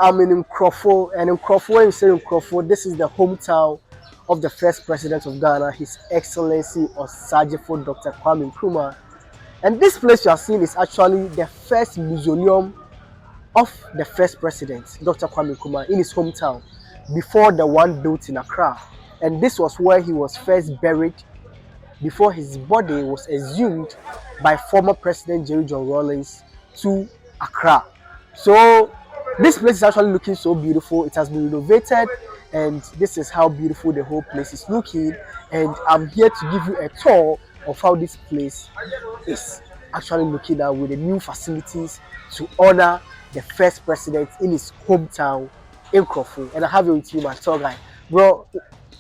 I'm in Nkroful, and in Nkroful, when you say Nkroful, this is the hometown of the first president of Ghana, His Excellency Osajifo Dr. Kwame Nkrumah. And this place you are seeing is actually the first mausoleum of the first president, Dr. Kwame Nkrumah, in his hometown, before the one built in Accra. And this was where he was first buried before his body was exhumed by former President Jerry John Rawlings to Accra. So this place is actually looking so beautiful. It has been renovated, and this is how beautiful the whole place is looking. And I'm here to give you a tour of how this place is actually looking at with the new facilities to honor the first president in his hometown in Nkroful. And I have you with you, my tour guide. Bro,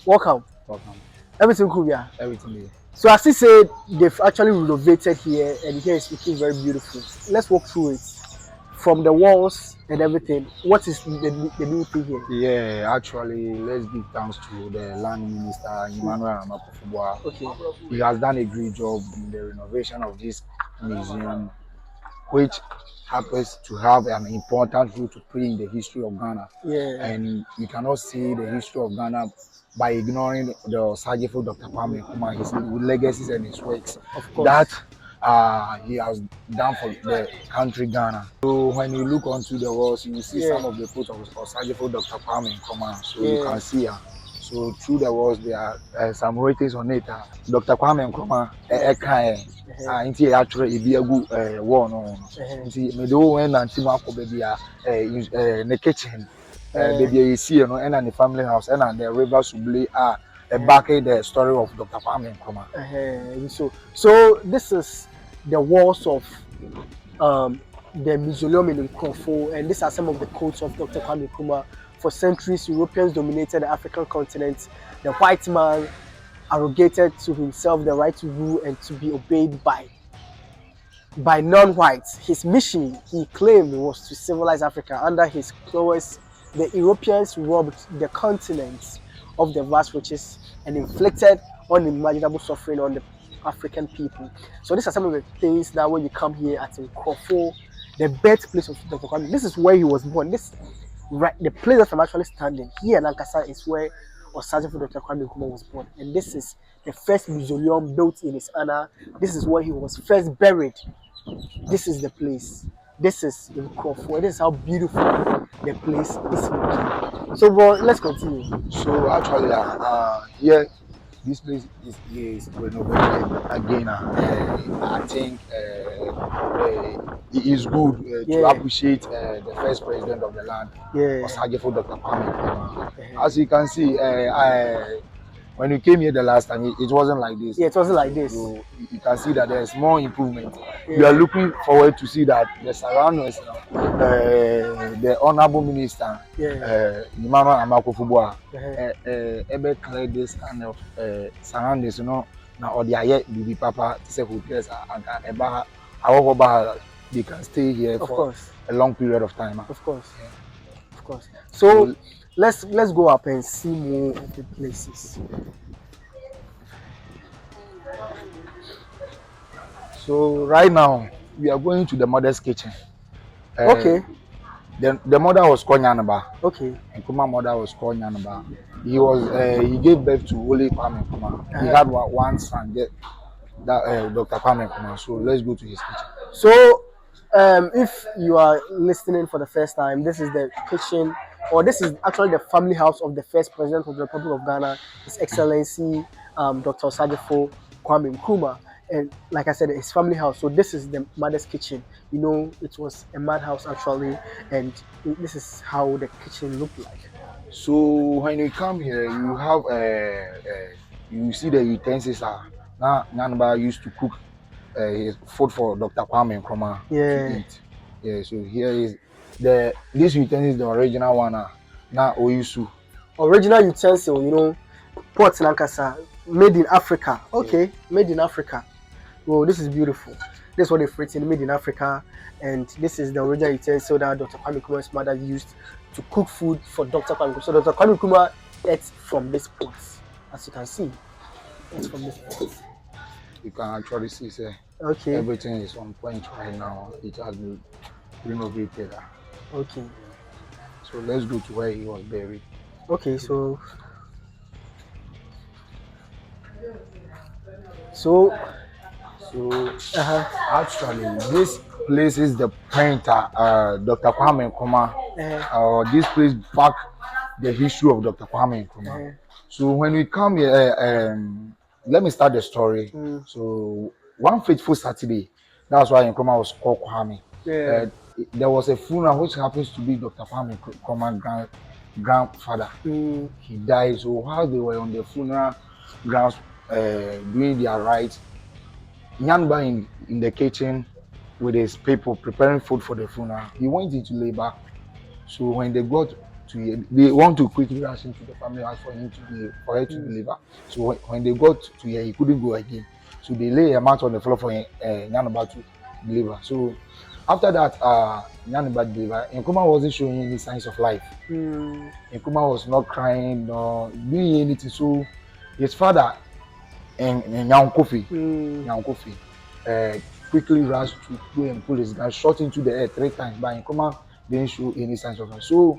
welcome. Welcome. Everything cool, yeah? Everything there. So as he said, they've actually renovated here, and here is looking very beautiful. Let's walk through it from the walls and everything. What is the new thing here? Yeah, actually, let's give thanks to the land minister, Emmanuel Amakufubwa. Okay. He has done a great job in the renovation of this museum, which happens to have an important role to play in the history of Ghana. Yeah. And you cannot see the history of Ghana by ignoring the Osajifo Dr. Kwame Nkrumah, his legacies and his works that he has done for the country Ghana. So when you look onto the walls, you will see some of the quotes of Osajifo Dr. Kwame Nkrumah. So you can see her. So through the walls, there are some writings on it. Dr. Kwame Nkrumah, nti atwerɛ ebi agu wall no nti me do when nanti ma akɔ baby ne kitchen baby you see you know and the family house and the river Suble are backing the story of Dr. Kwame Nkrumah. So this is the walls of the mausoleum in Nkroful, and these are some of the quotes of Dr. Kwame Nkrumah. For centuries, Europeans dominated the African continent. The white man arrogated to himself the right to rule and to be obeyed by non-whites. His mission, he claimed, was to civilize Africa. Under his prowess, the Europeans robbed the continent of the vast riches and inflicted unimaginable suffering on the African people. So these are some of the things that when you come here at Nkroful, the birthplace of Dr. Kwame, this is where he was born. The place that I'm actually standing here in Lancaster is where Osajifo Dr. Kwame Nkrumah was born, and this is the first mausoleum built in his honor. This is where he was first buried. This is the place. This is Nkroful. This is how beautiful the place is looking. So, bro, let's continue. So actually, here this place is renovated again. I think it is good to appreciate the first president of the land, Osajifo Dr. Kwame Nkrumah. As you can see, when we came here the last time, it wasn't like this. Yeah, it wasn't like this. So you can see that there's more improvement. We are looking forward to see that the surroundings, the honorable minister, Emmanuel Amakufubwa, clear this kind of surroundings, you know. Now, or the ayet be papa to say hotels and they can stay here for a long period of time. Of course. So let's go up and see more of the places. So right now we are going to the mother's kitchen. Okay. The mother was called Nyanaba. Okay. Nkrumah mother was called Nyanaba. He gave birth to only Kwame Nkrumah. He had one son, Dr. Kwame Nkrumah. So let's go to his kitchen. So if you are listening for the first time, this is the kitchen, or this is actually the family house of the first president of the Republic of Ghana, His Excellency Dr. Osajifo Kwame Nkrumah. And like I said, his family house. So this is the mother's kitchen. You know, it was a mad house actually, and this is how the kitchen looked like. So when you come here, you have you see the utensils are now Nyanaba used to cook his food for Dr. Kwame Nkrumah to eat. Yeah, so here is this utensil is the original one now Oyusu. Original utensil, you know, Port Lancaster, made in Africa. Okay, made in Africa. Well, this is beautiful. This is what they've written, made in Africa, and this is the original utensil that Dr. Kwame Nkrumah's mother used to cook food for Dr. Kwame Nkrumah. So Dr. Kwame Nkrumah ate from this pot, as you can see. It's from this pot. You can actually see, sir. Okay. Everything is on point right now. It has been renovated. Okay. So let's go to where he was buried. Okay, so So uh-huh. actually, this place is the printer, Dr. Kwame Nkrumah. Uh-huh. This place back the history of Dr. Kwame Nkrumah. Uh-huh. So when we come here, let me start the story. Mm. So one fateful Saturday, that's why Nkrumah was called Kwame. Yeah. Uh, there was a funeral which happens to be Dr. Kwame Nkrumah's grandfather. Mm. He died. So while they were on the funeral grounds doing their rites, Nyanba in the kitchen with his people preparing food for the funeral. He went into labor. So when they got to here, they want to quickly rush him to the family house for her to Mm. deliver. So when they got to here, he couldn't go again. So they lay a mat on the floor for Nyanba to deliver. So after that, Nyanba delivered. Nkrumah wasn't showing any signs of life. Mm. Nkrumah was not crying, nor doing anything. So his father and Mm. Nyankofi, uh, quickly rushed to go and pull his gun, shot into the air 3 times, but Nkrumah didn't show any signs of life. So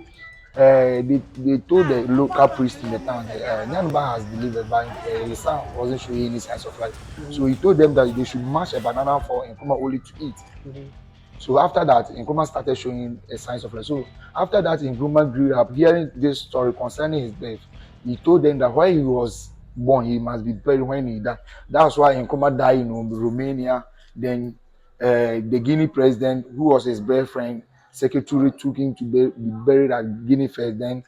they told the local priest in the town that Nyanba has delivered, but his son wasn't showing any signs of life. So Mm. he told them that they should mash a banana for Nkrumah only to eat. Mm. So after that, Nkrumah started showing signs of life. So after that, Nkrumah grew up. Hearing this story concerning his death, he told them that when he was born, he must be buried when he died. That's why Nkrumah died in Romania. Then the Guinea president, who was his best friend, secretary, took him to be buried at Guinea first. Then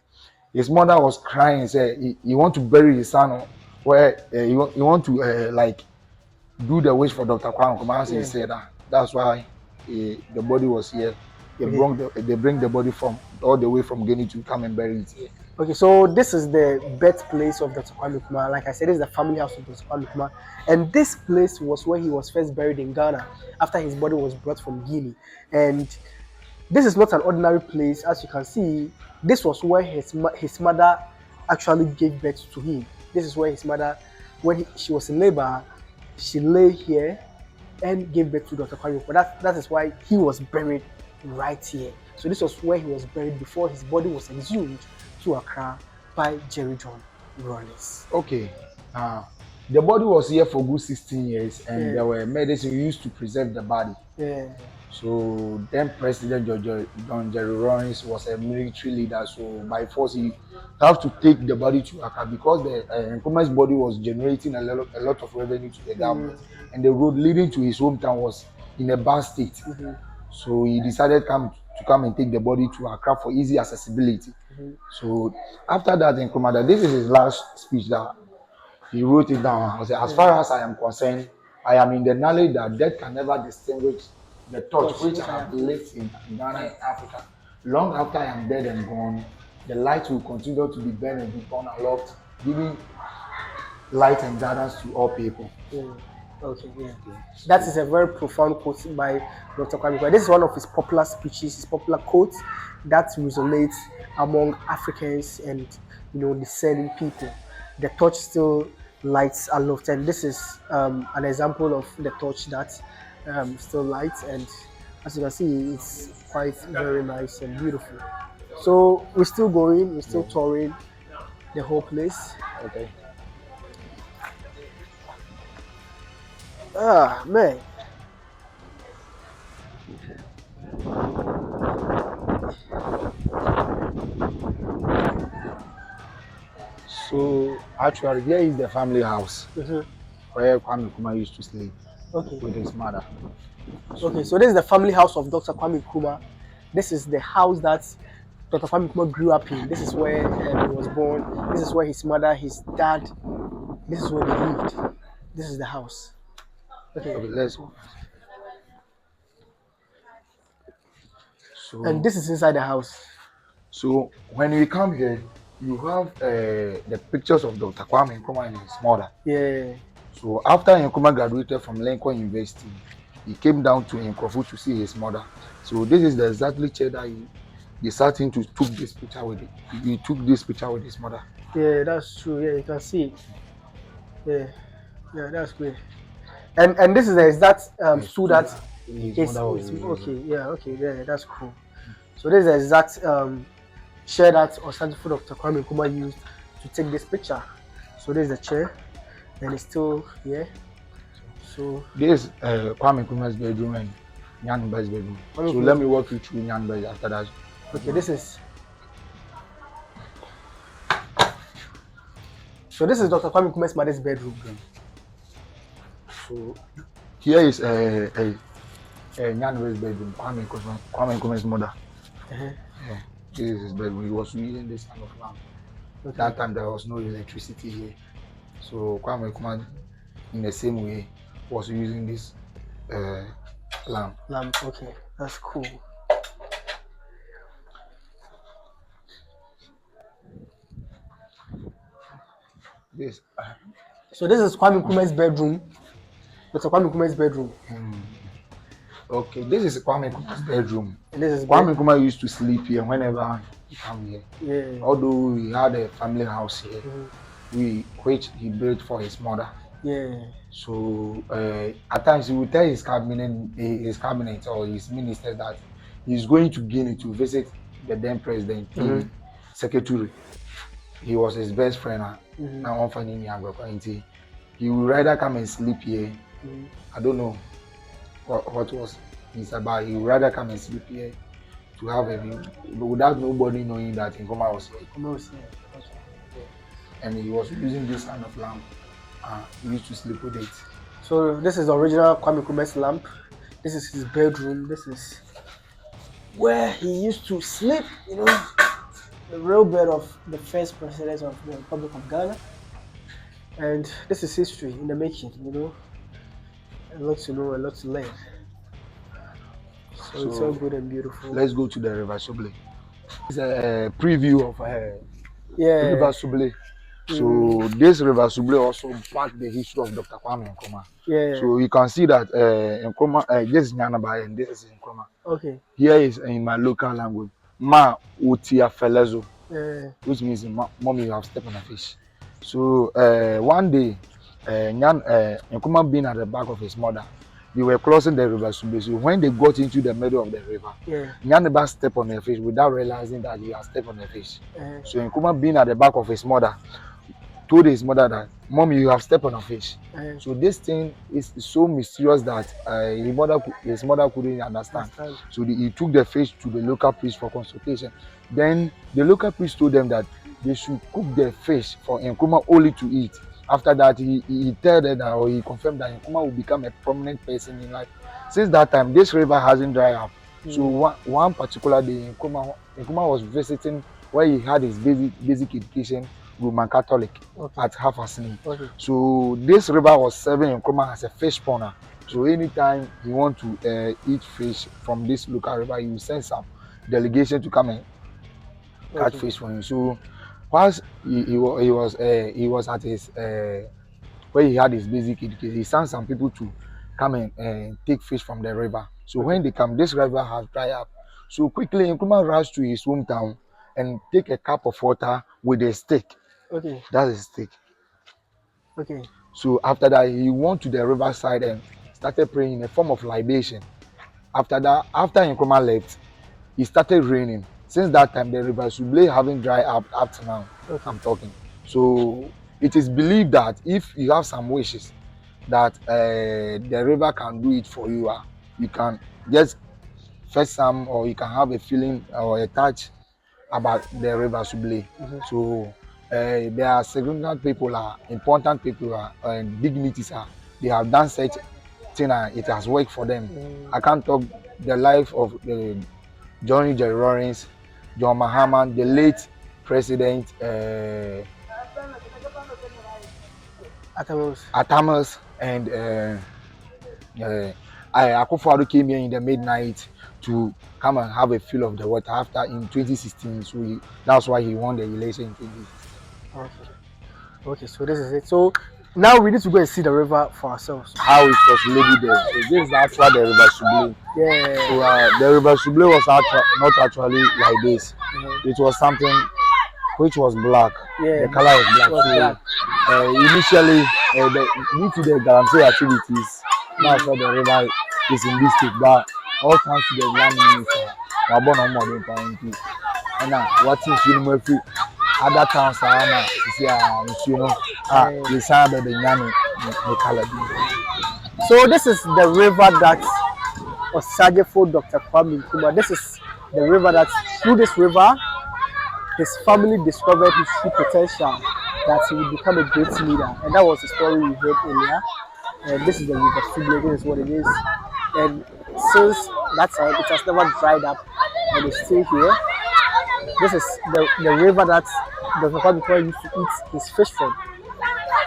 his mother was crying, said he want to bury his son, where he want to like do the wish for Dr. Kwame Nkrumah, as he Yeah. said that. That's why the body was here. Okay. They bring the body from all the way from Guinea to come and bury it here. Okay, so this is the birthplace of Dr. Kwame Nkrumah. Like I said, this is the family house of Dr. Kwame Nkrumah. And this place was where he was first buried in Ghana after his body was brought from Guinea. And this is not an ordinary place. As you can see, this was where his mother actually gave birth to him. This is where his mother, when she was in labor, she lay here and gave birth to Dr. Kwame. But that is why he was buried right here. So this was where he was buried before his body was exhumed to Accra by Jerry John Rawlings. Okay. Uh, the body was here for good 16 years, and Yeah, there were medicine used to preserve the body. yeah, So then President John Jerry Rawlings was a military leader. So by force, he have to take the body to Accra because the Nkrumah's body was generating a lot of revenue to the mm, government, and the road leading to his hometown was in a bad state. mm-hmm, So he decided to come and take the body to Accra for easy accessibility. mm-hmm, So after that, Nkrumah, this is his last speech that he wrote it down. He said, as yeah. far as I am concerned, I am in the knowledge that death can never distinguish the torch Touch which which I I have have. lit in Ghana and Africa. Long after I am dead and gone, the light will continue to be burned and be born aloft, giving light and guidance to all people. Yeah. Okay, yeah. Okay. That So, is a very profound quote by Dr. Kwame Nkrumah. This is one of his popular speeches, his popular quotes that resonates among Africans and discerning people. The torch still lights aloft, and this is an example of the torch that still lights. And as you can see, it's quite very nice and beautiful. So we're still going, we're still yeah. touring the whole place. Okay. Ah man. So actually, here is the family house Mhm. where Kwame Nkrumah used to sleep Okay. with his mother. Okay, So so this is the family house of Dr. Kwame Nkrumah. This is the house that Dr. Kwame Nkrumah grew up in. This is where he was born. This is where his mother, his dad, this is where they lived. This is the house. Okay, okay, let's. and So this is inside the house. So when we come here, you have the pictures of Dr. Kwame Nkrumah and his mother. Yeah. So after Nkrumah graduated from Lincoln University, he came down to Nkroful to see his mother. So this is the exactly chair that he sat in to took this picture with it. He took this picture with his mother. Yeah, that's true. Yeah, you can see it. Yeah, yeah, that's great. And this is the exact stool So that his is mother was using. okay. Yeah, okay. Yeah, that's cool. So this is the exact chair that Osajifo Dr. Kwame Nkrumah used to take this picture. So this is the chair, and it's still here. So this is Kwame Nkrumah's bedroom and Nyanba's bedroom. Kwame So let Nkrumah's me walk you through Nyanba's after that. okay, this is Dr. Kwame Nkrumah's mother's bedroom. So here is Nyanba's bedroom, Kwame Nkrumah's mother. Yeah. This is his bedroom. He was using this kind of lamp. Okay. That time there was no electricity here. So Kwame Nkrumah, in the same way, was using this lamp. Okay, that's cool. This. So this is Kwame Nkrumah's bedroom. Dr. Kwame Nkrumah's bedroom. Okay, this is Kwame Nkrumah's bedroom. And this is Kwame Nkrumah used to sleep here whenever he come here. Yeah. Although he had a family house here, which he built for his mother. Yeah. So at times he would tell his cabinet or his ministers that he's going to Guinea to visit the then president, secretary. He was his best friend. Now he would rather come and sleep here. I don't know what was his about. He would rather come and sleep here to have a view, but without nobody knowing that Nkrumah was here. And he was using this kind of lamp. He used to sleep with it. So this is the original Kwame Nkrumah's lamp. This is his bedroom. This is where he used to sleep, you know, the real bed of the first president of the Republic of Ghana. And this is history in the making, you know. A lot to know, a lot to learn. So it's all good and beautiful. Let's go to the River Sublé. It's a preview of River Sublé. So this River Sublé also back the history of Dr. Kwame Nkrumah. Yeah. So you can see that Nkrumah, this is Nyanaba and this is Nkrumah. Okay. Here is in my local language, Ma Utia Felezo, which means mommy you have stepped on a fish. So one day, Nkrumah being at the back of his mother, they were crossing the River Sublé. So when they got into the middle of the river, Nyanaba stepped on a fish without realizing that he had stepped on a fish. So Nkrumah being at the back of his mother, told his mother that, Mommy, you have stepped on a fish. So this thing is so mysterious that his mother couldn't understand. So he took the fish to the local priest for consultation. Then the local priest told them that they should cook the fish for Nkrumah only to eat. After that, he told them that, or he confirmed that Nkrumah will become a prominent person in life. Since that time, this river hasn't dried up. So one particular day, Nkrumah was visiting where he had his basic education, Roman Catholic, at Hafasini. So this river was serving Nkrumah as a fish spawner. So anytime he want to eat fish from this local river, he will send some delegation to come and catch fish for him. So whilst he was at his where he had his basic education, he sent some people to come and take fish from the river. So when they come, this river has dried up. So quickly Nkrumah rushed to his hometown and take a cup of water with a stick. That's a stick. So after that, he went to the riverside and started praying in a form of libation. After that, after Nkrumah left, it started raining. Since that time, the River Sublé having dried up to now. I'm talking. So it is believed that if you have some wishes that the river can do it for you, you can just fetch some, or you can have a feeling or a touch about the River Sublé. So there are significant people, important people, and dignitaries. They have done such thing, it has worked for them. I can't talk the life of Johnny Jerry Lawrence, John Mahama, the late president Atamas, and Akufo-Addo came here in the midnight to come and have a feel of the water after in 2016. So that's why he won the election in 2016. Okay, so this is it. So now we need to go and see the river for ourselves. How it was labeled there. So this is actually the River Sublé. So the River Sublé was not actually like this. It was something which was black. The color was black. So initially, due to the Galamsey activities, that's why the river is in this state. But all thanks to the land minister, and what is you know free other towns are na you know you said the nyame the color. So this is the river that Osajefo Dr. Kwame Nkrumah. This is the river that through this river his family discovered his true potential, that he would become a great leader, and that was the story we heard earlier. And this is the river Suble, this is what it is. And since that time, it has never dried up, and it's still here. This is the river that Dr. Kwame Nkrumah used to eat his fish from.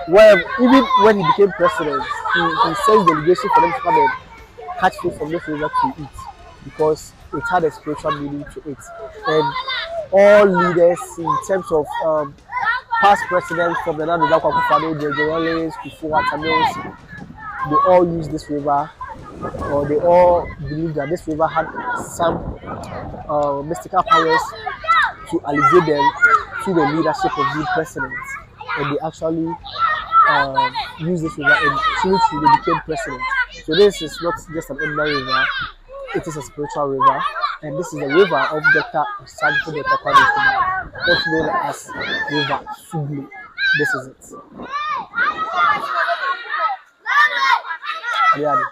Well, even when he became president, he sent delegation for them to come and catch fish from this river to eat, because it had a spiritual meaning to it. And all leaders in terms of past presidents from the Nana Akufo-Addo, the Generals, before Atamils, they all use this river, or they all believe that this river had some mystical powers to alleviate them to the leadership of the president. And they actually use this river, and through it they became president. So this is not just an ordinary river, it is a spiritual river, and this is the river of Dr. Osajifo Dr. Kwame Nkrumah, also known as River Suble. This is it. Yeah.